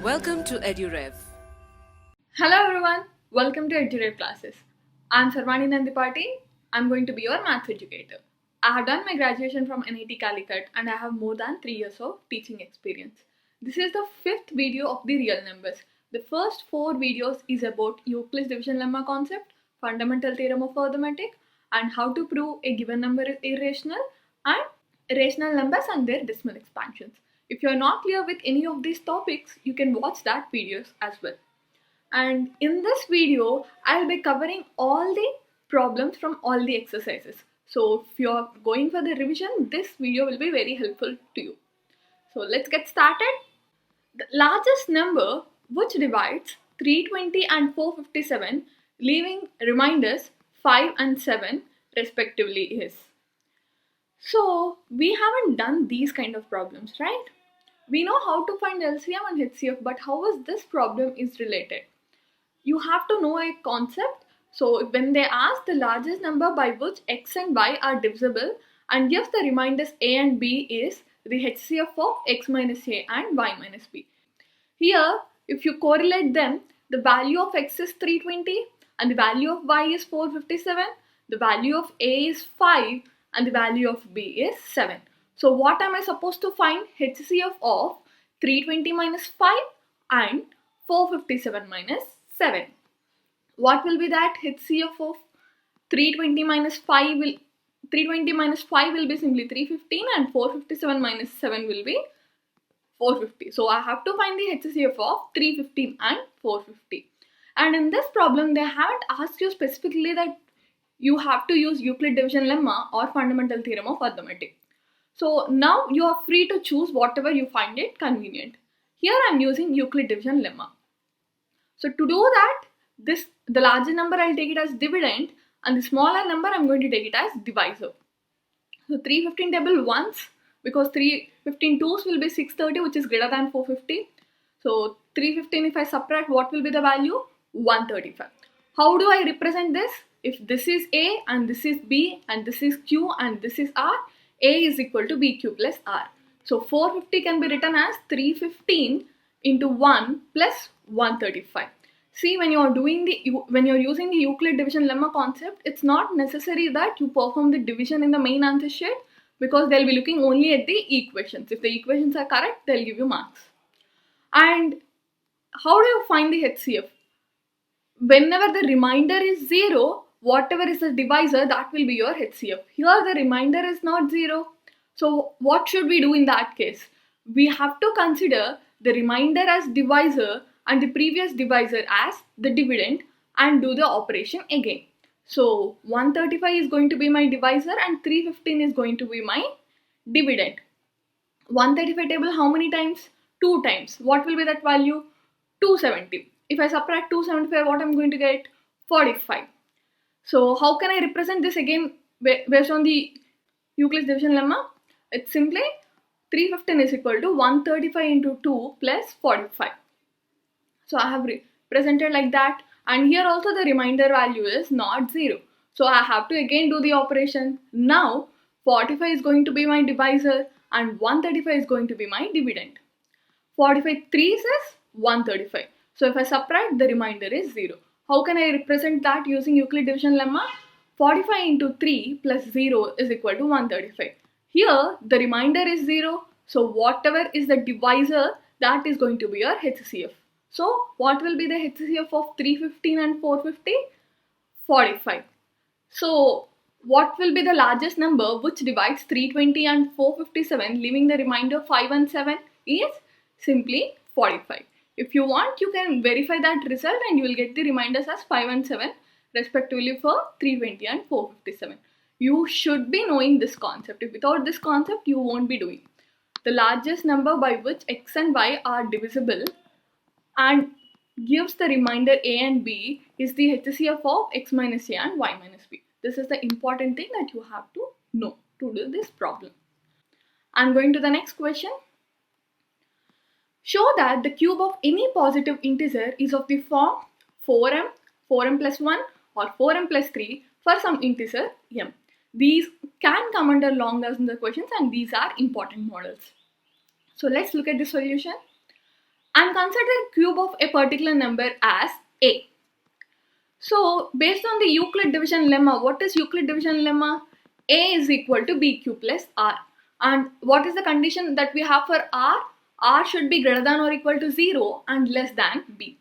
Welcome to EduRev. Hello everyone, welcome to EduRev classes. I'm Sarvani Nandipati. I'm going to be your maths educator. I have done my graduation from NIT Calicut and I have more than 3 years of teaching experience. This is the 5th video of the real numbers. The first 4 videos is about Euclid's division lemma concept, fundamental theorem of arithmetic, and how to prove a given number is irrational, and irrational numbers and their decimal expansions. If you are not clear with any of these topics, you can watch that videos as well. And in this video, I'll be covering all the problems from all the exercises. So if you're going for the revision, this video will be very helpful to you. So let's get started. The largest number which divides 320 and 457, leaving reminders 5 and 7 respectively is. So we haven't done these kind of problems, right? We know how to find LCM and HCF, but how is this problem is related? You have to know a concept. So when they ask the largest number by which x and y are divisible and gives the reminders a and b is the HCF of x minus a and y minus b. Here, if you correlate them, the value of x is 320 and the value of y is 457, the value of a is 5 and the value of b is 7. So what am I supposed to find? HCF of 320 minus 5 and 457 minus 7. What will be that? HCF of 320 minus 5 will 320 minus 5 will be simply 315 and 457 minus 7 will be 450. So I have to find the HCF of 315 and 450. And in this problem, they haven't asked you specifically that you have to use Euclid division lemma or fundamental theorem of arithmetic. So now you are free to choose whatever you find it convenient. Here I am using Euclid division lemma. So to do that, the larger number I'll take it as dividend and the smaller number I'm going to take it as divisor. So 315 table once, because 315 twos will be 630, which is greater than 450. So 315, if I subtract, what will be the value? 135. How do I represent this? If this is A and this is B and this is Q and this is R, A is equal to BQ plus R. So 450 can be written as 315 into 1 plus 135. See, when you're using the Euclid division lemma concept, it's not necessary that you perform the division in the main answer sheet, because they'll be looking only at the equations. If the equations are correct, they'll give you marks. And how do you find the HCF? Whenever the remainder is 0, whatever is the divisor, that will be your HCF. Here the remainder is not 0. So what should we do in that case? We have to consider the remainder as divisor and the previous divisor as the dividend and do the operation again. So 135 is going to be my divisor and 315 is going to be my dividend. 135 table how many times? 2 times. What will be that value? 270. If I subtract 275, what I'm going to get? 45. So how can I represent this again based on the Euclid's division lemma? It's simply 315 is equal to 135 into 2 plus 45. So I have represented like that, and here also the remainder value is not 0. So I have to again do the operation. Now 45 is going to be my divisor and 135 is going to be my dividend. 45 3s is 135. So if I subtract, the remainder is 0. How can I represent that using Euclid division lemma? 45 into 3 plus 0 is equal to 135. Here the remainder is 0. So whatever is the divisor, that is going to be your HCF. So what will be the HCF of 315 and 450? 45. So what will be the largest number which divides 320 and 457, leaving the remainder 5 and 7 is simply 45. If you want, you can verify that result and you will get the reminders as 5 and 7 respectively for 320 and 457. You should be knowing this concept. If without this concept, you won't be doing. The largest number by which x and y are divisible and gives the remainder a and b is the HCF of x minus a and y minus b. This is the important thing that you have to know to do this problem. I'm going to the next question. Show that the cube of any positive integer is of the form 4m, 4m plus 1 or 4m plus 3 for some integer m. These can come under long distance questions and these are important models. So let's look at the solution. I'm considering cube of a particular number as a. So based on the Euclid division lemma, what is Euclid division lemma? A is equal to bq plus r. And what is the condition that we have for r? R should be greater than or equal to 0 and less than b.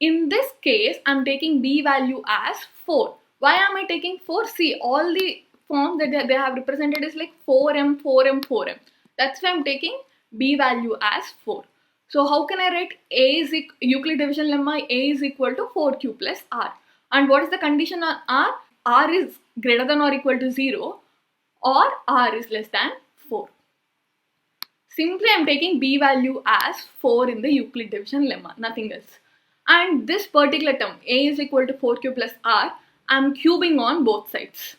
In this case, I'm taking b value as 4. Why am I taking 4? See, all the forms that they have represented is like 4m, 4m, 4m. That's why I'm taking b value as 4. So how can I write a is Euclid division lemma? A is equal to 4q plus r. And what is the condition on r? R is greater than or equal to 0 or r is less than 4. Simply I'm taking b value as 4 in the Euclid division lemma, nothing else. And this particular term, a is equal to 4q plus r, I'm cubing on both sides.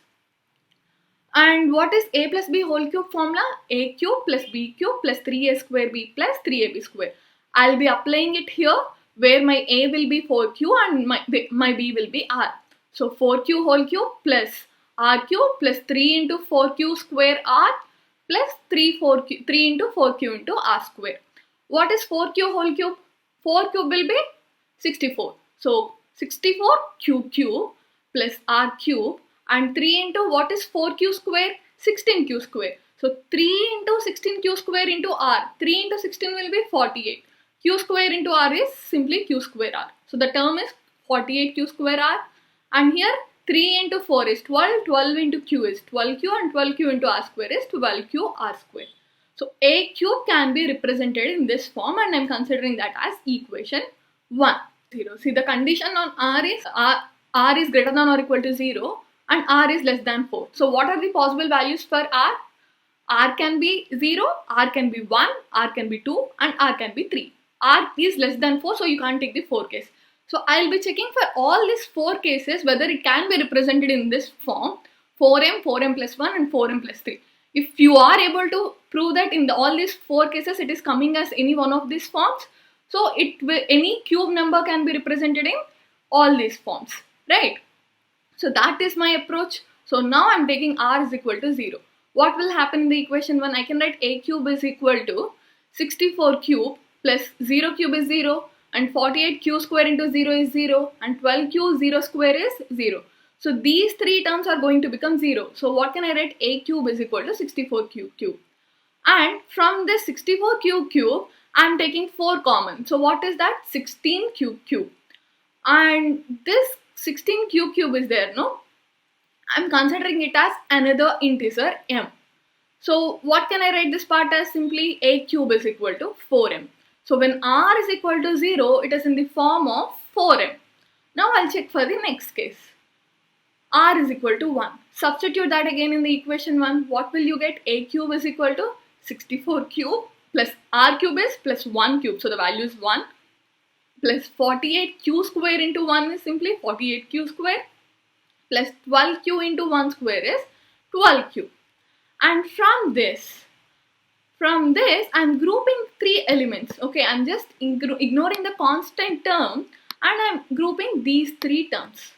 And what is a plus b whole cube formula? A cube plus b cube plus 3a square b plus 3ab square. I'll be applying it here where my a will be 4q and my b will be r. So 4q whole cube plus r cube plus 3 into 4q square r plus 3 into 4q into r square. What is 4q whole cube? 4 cube will be 64. So 64 cube plus r cube, and 3 into what is 4q square? 16q square. So 3 into 16q square into r. 3 into 16 will be 48. Q square into r is simply q square r. So the term is 48q square r. And here 3 into 4 is 12. 12 into q is 12q and 12q into r square is 12q r square. So a cube can be represented in this form and I am considering that as equation 1. 0. See, the condition on r is greater than or equal to 0 and r is less than 4. So what are the possible values for r? R can be 0, r can be 1, r can be 2 and r can be 3. R is less than 4, so you can't take the 4 case. So I'll be checking for all these 4 cases whether it can be represented in this form 4m, 4m plus 1 and 4m plus 3. If you are able to prove that in all these 4 cases it is coming as any one of these forms, so any cube number can be represented in all these forms, right? So that is my approach. So now I'm taking r is equal to 0. What will happen in the equation 1? I can write a cube is equal to 64 cube plus 0 cube is 0 and 48 q square into 0 is 0 and 12q 0 square is 0. So these 3 terms are going to become 0. So what can I write? A cube is equal to 64 cube. And from this 64 cube, I'm taking 4 common. So what is that? 16 cube. And this 16 cube is there, no? I'm considering it as another integer m. So what can I write this part as? Simply a cube is equal to 4m. So when r is equal to 0, it is in the form of 4m. Now I'll check for the next case. R is equal to 1. Substitute that again in the equation 1. What will you get? A cube is equal to 64 cube plus r cube is plus 1 cube. So the value is 1 plus 48 q square into 1 is simply 48 q square plus 12 q into 1 square is 12 q. And from this I'm grouping 3 elements. Okay, I'm just ignoring the constant term and I'm grouping these 3 terms.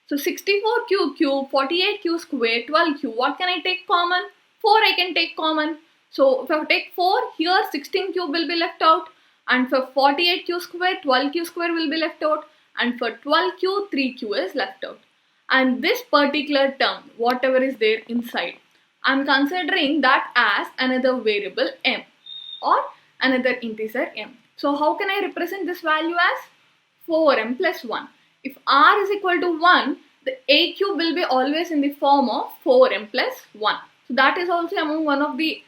So 64 cube, 48 q square, 12 q. What can I take common? 4 I can take common. So if I take 4, here 16 cube will be left out. And for 48 q square, 12 q square will be left out. And for 12 q, 3 q is left out. And this particular term, whatever is there inside, I'm considering that as another variable m or another integer m. So how can I represent this value as 4m plus 1? If r is equal to 1, the a cube will be always in the form of 4m plus 1. So that is also among one of the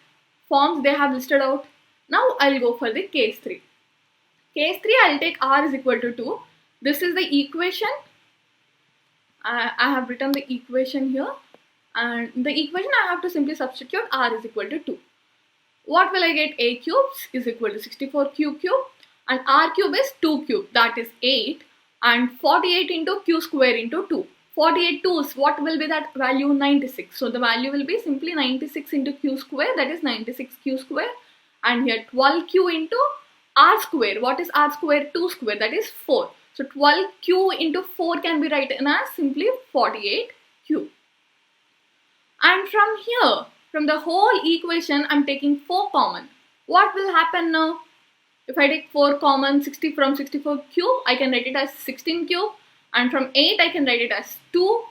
forms they have listed out. Now I'll go for the case 3. Case 3, I'll take r is equal to 2. This is the equation. I have written the equation here. And the equation I have to simply substitute r is equal to 2. What will I get? A cubes is equal to 64 cube and r cube is 2 cube, that is 8, and 48 into q square into 2. 48 2s, what will be that value? 96. So the value will be simply 96 into q square, that is 96 q square, and here 12 q into r square. What is r square? 2 square, that is 4. So 12 q into 4 can be written as simply 48 q. And from here, from the whole equation, I'm taking 4 common. What will happen now? If I take 4 common, 60 from 64 cube, I can write it as 16 cube, and from 8 I can write it as 2.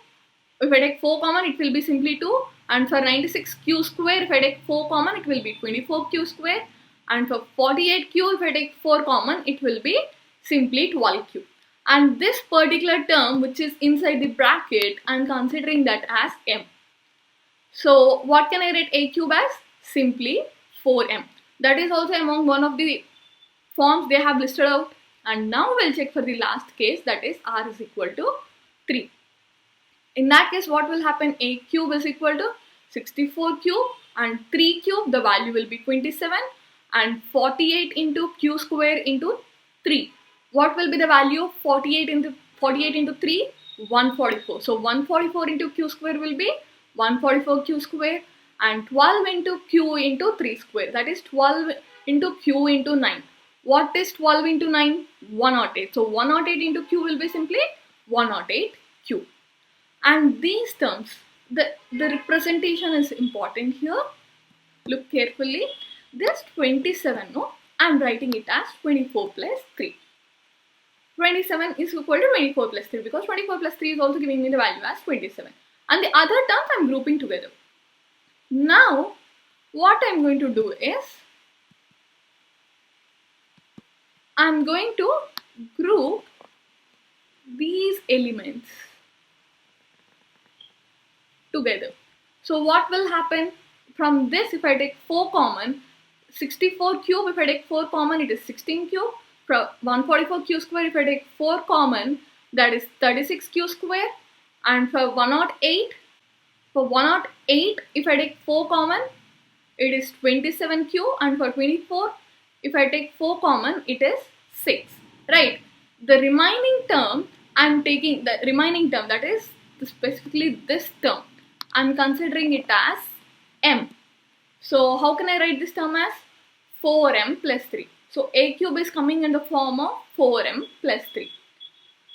If I take 4 common, it will be simply 2, and for 96 q square, if I take 4 common, it will be 24 q square, and for 48 q, if I take 4 common, it will be simply 12 q. And this particular term which is inside the bracket, I am considering that as m. So what can I write a cube as? Simply 4m. That is also among one of the forms they have listed out. And now we'll check for the last case, that is r is equal to 3. In that case, what will happen? A cube is equal to 64 cube and 3 cube, the value will be 27, and 48 into q square into 3. What will be the value of 48 into 3? 144. So 144 into q square will be 144 q square, and 12 into q into 3 square, that is 12 into q into 9. What is 12 into 9? 108. So 108 into q will be simply 108 q. And these terms, the representation is important here. Look carefully. This 27, no, I am writing it as 24 plus 3. 27 is equal to 24 plus 3 because 24 plus 3 is also giving me the value as 27. And the other terms I am grouping together. Now, what I am going to do is, I am going to group these elements together. So what will happen? From this, if I take 4 common, 64 cube, if I take 4 common, it is 16 cube. From 144 q square, if I take 4 common, that is 36 q square. And for 108, if I take 4 common, it is 27 q. And for 24, if I take 4 common, it is 6. Right? The remaining term, I am taking the remaining term, that is specifically this term, I am considering it as m. So how can I write this term as 4m plus 3? So a cube is coming in the form of 4m plus 3.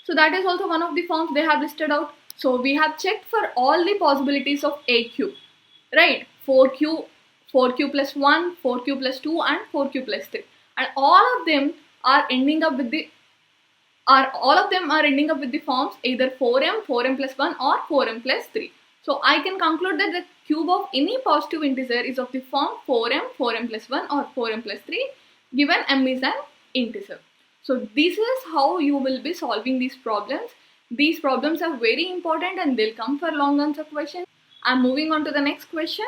So that is also one of the forms they have listed out. So we have checked for all the possibilities of a cube, right? 4q plus 1, 4q plus 2 and 4q plus 3. And all of them are ending up with the forms either 4m, 4m plus 1 or 4m plus 3. So I can conclude that the cube of any positive integer is of the form 4m, 4m plus 1 or 4m plus 3 given m is an integer. So this is how you will be solving these problems. These problems are very important and they'll come for long answer questions. I'm moving on to the next question.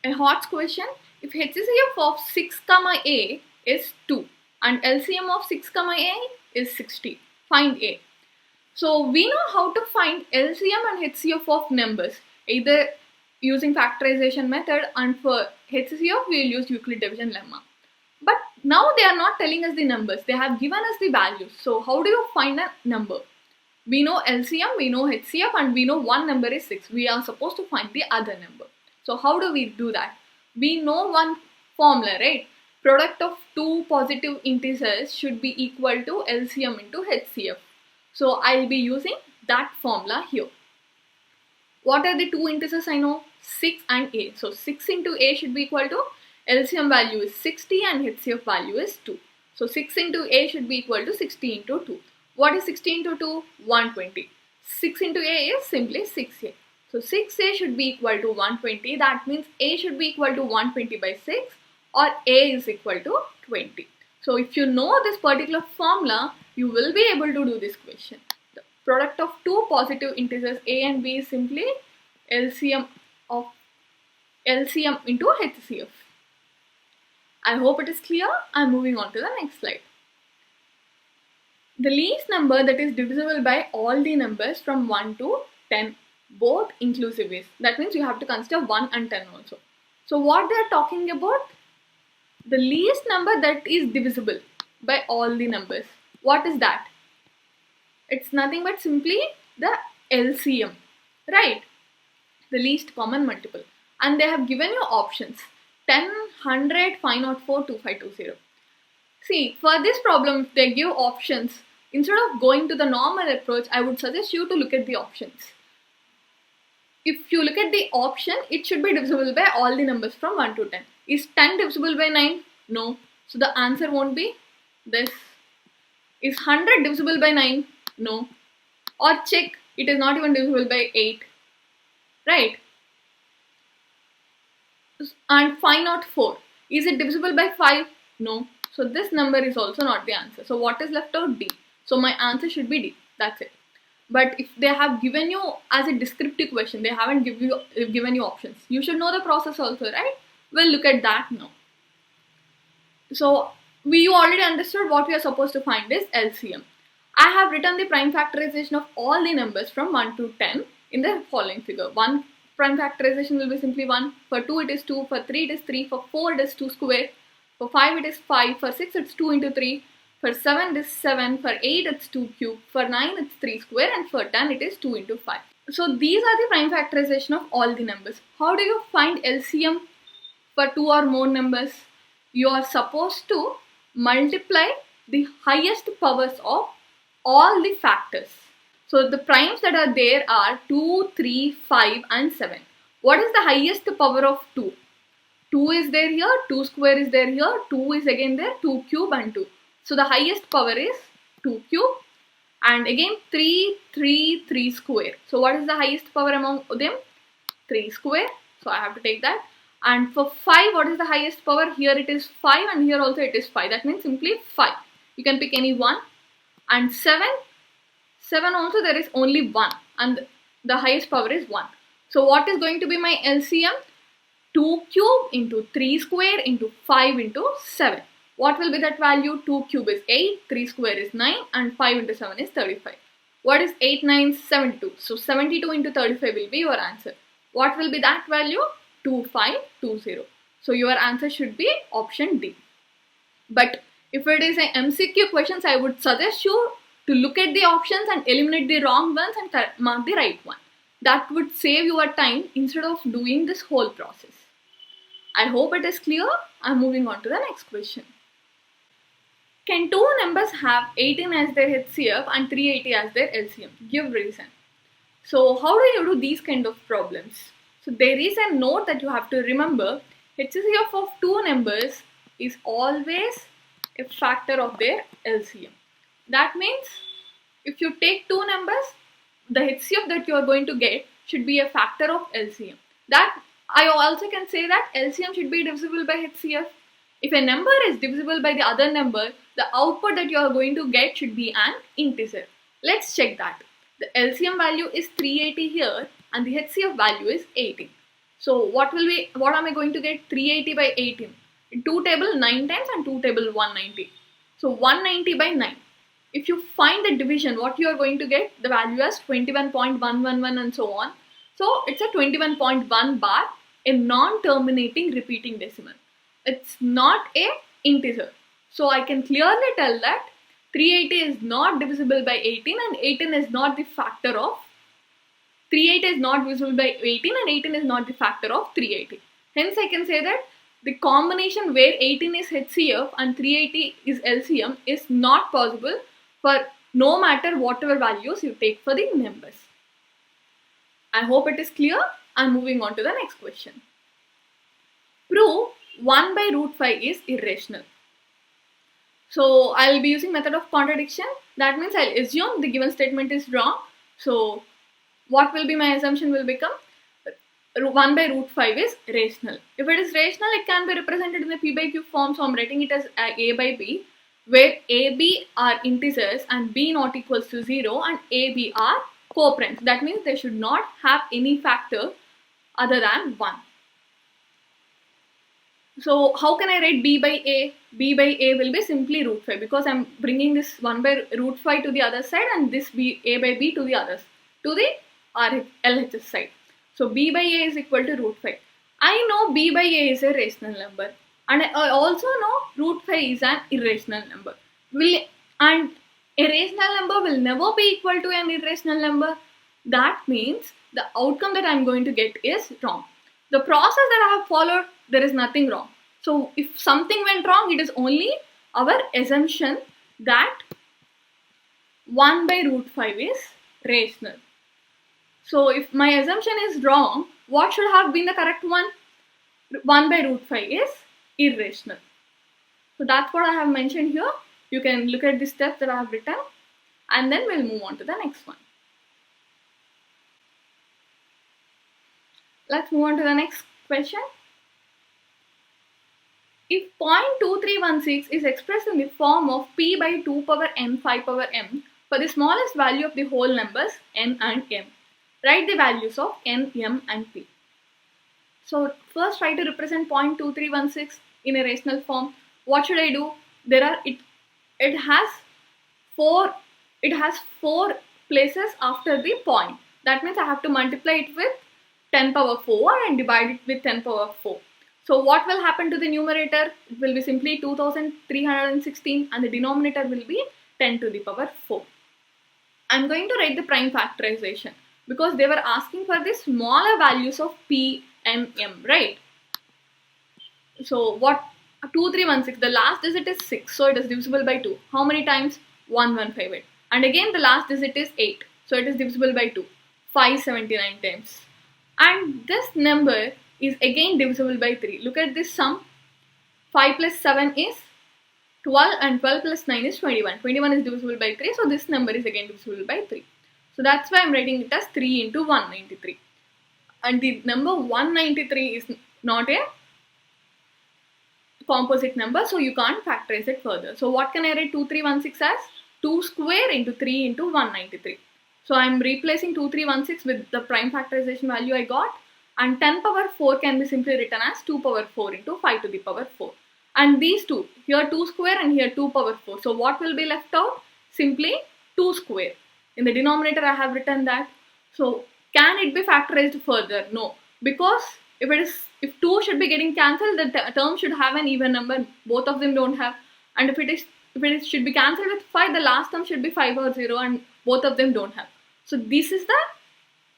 A hot question. If HCF of 6, a is 2 and LCM of 6, a is 60, find a. So we know how to find LCM and HCF of numbers, either using factorization method, and for HCF we will use Euclid division lemma. But now they are not telling us the numbers, they have given us the values. So how do you find a number? We know LCM, we know HCF, and we know one number is 6. We are supposed to find the other number. So how do we do that? We know one formula, right? Product of two positive integers should be equal to LCM into HCF. So I'll be using that formula here. What are the two integers I know? 6 and a. So 6 into a should be equal to LCM value is 60 and HCF value is 2. So 6 into a should be equal to 60 into 2. What is 60 into 2? 120. 6 into a is simply 6a. So 6a should be equal to 120. That means a should be equal to 120 by 6 or a is equal to 20. So if you know this particular formula, you will be able to do this question. The product of two positive integers a and b is simply LCM into HCF. I hope it is clear. I'm moving on to the next slide. The least number that is divisible by all the numbers from 1 to 10, both inclusive is. That means you have to consider 1 and 10 also. So what they are talking about? The least number that is divisible by all the numbers. What is that? It's nothing but simply the LCM, right? The least common multiple. And they have given you options. 10, 100, 504, 2520. See, for this problem, if they give options, instead of going to the normal approach, I would suggest you to look at the options. If you look at the option, it should be divisible by all the numbers from 1 to 10. Is 10 divisible by 9? No. So the answer won't be this. Is 100 divisible by 9? No. Or check, it is not even divisible by 8. Right? And 5 not 4. Is it divisible by 5? No. So this number is also not the answer. So what is left out? D. So my answer should be D. That's it. But if they have given you as a descriptive question, they haven't given you options. You should know the process also, right? We'll look at that now. So you already understood what we are supposed to find is LCM. I have written the prime factorization of all the numbers from 1 to 10 in the following figure. 1 prime factorization will be simply 1. For 2 it is 2. For 3 it is 3. For 4 it is 2 square. For 5 it is 5. For 6 it's 2 into 3. For 7 it is 7. For 8 it's 2 cube. For 9 it's 3 square. And for 10 it is 2 into 5. So these are the prime factorization of all the numbers. How do you find LCM for 2 or more numbers? You are supposed to multiply the highest powers of all the factors. So the primes that are there are 2, 3, 5 and 7. What is the highest power of 2? 2 is there here, 2 square is there here, 2 is again there, 2 cube and 2. So the highest power is 2 cube and again 3, 3, 3 square. So what is the highest power among them? 3 square. So I have to take that. And for 5, what is the highest power? Here it is 5 and here also it is 5. That means simply 5. You can pick any one. And 7 also there is only 1 and the highest power is 1. So what is going to be my LCM? 2 cube into 3 square into 5 into 7. What will be that value? 2 cube is 8, 3 square is 9 and 5 into 7 is 35. What is 8 9 72? So 72 into 35 will be your answer. What will be that value? 2520. So your answer should be option D. But if it is an MCQ questions, I would suggest you to look at the options and eliminate the wrong ones and mark the right one. That would save your time instead of doing this whole process. I hope it is clear. I'm moving on to the next question. Can two numbers have 18 as their HCF and 380 as their LCM? Give reason. So how do you do these kind of problems? So there is a note that you have to remember. HCF of two numbers is always a factor of their LCM. That means if you take two numbers, the HCF that you are going to get should be a factor of LCM. That I also can say that LCM should be divisible by HCF. If a number is divisible by the other number, the output that you are going to get should be an integer. Let's check that. The LCM value is 380 here and the HCF value is 18. So what am I going to get? 380 by 18. In 2 table 9 times and 2 table 190. So 190 by 9. If you find the division, what you are going to get? The value as 21.111 and so on. So it's a 21.1 bar, a non-terminating repeating decimal. It's not a integer. So I can clearly tell that 380 is not divisible by 18 and 18 is not the factor of 380 is not divisible by 18 and 18 is not the factor of 380. Hence I can say that the combination where 18 is HCF and 380 is LCM is not possible for no matter whatever values you take for the numbers. I hope it is clear. I'm moving on to the next question. Prove 1 by root 5 is irrational. So I'll be using method of contradiction. That means I'll assume the given statement is wrong. So what will be my assumption will become 1 by root 5 is rational. If it is rational, it can be represented in the P by Q form. So I'm writing it as A by B, where A, B are integers and B not equals to 0 and A, B are co-primes. That means they should not have any factor other than 1. So how can I write B by A? B by A will be simply root 5 because I'm bringing this 1 by root 5 to the other side and this A by B to the others, to the LHS side. So B by A is equal to root 5. I know B by A is a rational number and I also know root 5 is an irrational number. And a rational number will never be equal to an irrational number. That means the outcome that I am going to get is wrong. The process that I have followed, there is nothing wrong. So if something went wrong, it is only our assumption that 1 by root 5 is rational. So if my assumption is wrong, what should have been the correct one? 1 by root 5 is irrational. So that's what I have mentioned here. You can look at the steps that I have written, and then we'll move on to the next one. Let's move on to the next question. If 0.2316 is expressed in the form of p by 2 power n 5 power m for the smallest value of the whole numbers n and m, write the values of n, m and p. So first try to represent 0.2316 in a rational form. What should I do? It has four places after the point. That means I have to multiply it with 10 power 4 and divide it with 10 power 4. So what will happen to the numerator? It will be simply 2316 and the denominator will be 10 to the power 4. I'm going to write the prime factorization because they were asking for the smaller values of p and m, right? So what 2316, the last digit is 6, so it is divisible by 2. How many times? 1158. And again the last digit is 8, so it is divisible by 2. 579 times. And this number is again divisible by 3. Look at this sum. 5 plus 7 is 12 and 12 plus 9 is 21. 21 is divisible by 3, so this number is again divisible by 3. So that's why I'm writing it as 3 into 193. And the number 193 is not a composite number, so you can't factorize it further. So what can I write 2316 as? 2 square into 3 into 193. So I'm replacing 2316 with the prime factorization value I got, and 10 power 4 can be simply written as 2 power 4 into 5 to the power 4. And these two, here 2 square and here 2 power 4. So what will be left out? Simply 2 square. In the denominator I have written that. So can it be factorized further? No, because if 2 should be getting cancelled, the term should have an even number. Both of them don't have. And if it should be cancelled with 5, the last term should be 5 or 0 and both of them don't have. So this is the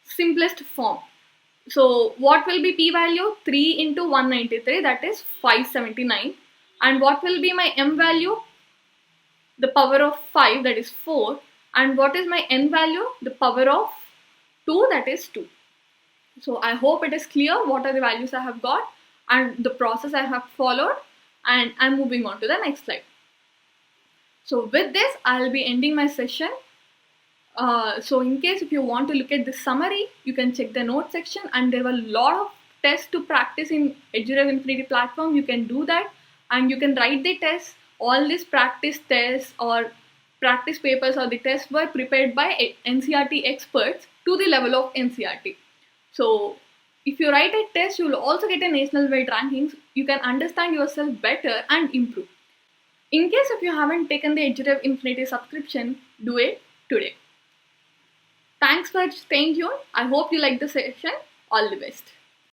simplest form. So what will be p value? 3 into 193, that is 579. And what will be my m value? The power of 5, that is 4. And what is my n value? The power of 2, that is 2. So I hope it is clear what are the values I have got and the process I have followed, and I'm moving on to the next slide. So with this, I'll be ending my session. So in case if you want to look at the summary, you can check the note section, and there were a lot of tests to practice in EduRev Infinity platform. You can do that and you can write the tests. All these practice tests or practice papers or the tests were prepared by NCERT experts to the level of NCERT. So if you write a test, you will also get a national wide rankings. You can understand yourself better and improve. In case if you haven't taken the EduRev Infinity subscription, do it today. Thanks for staying tuned. I hope you liked the session. All the best.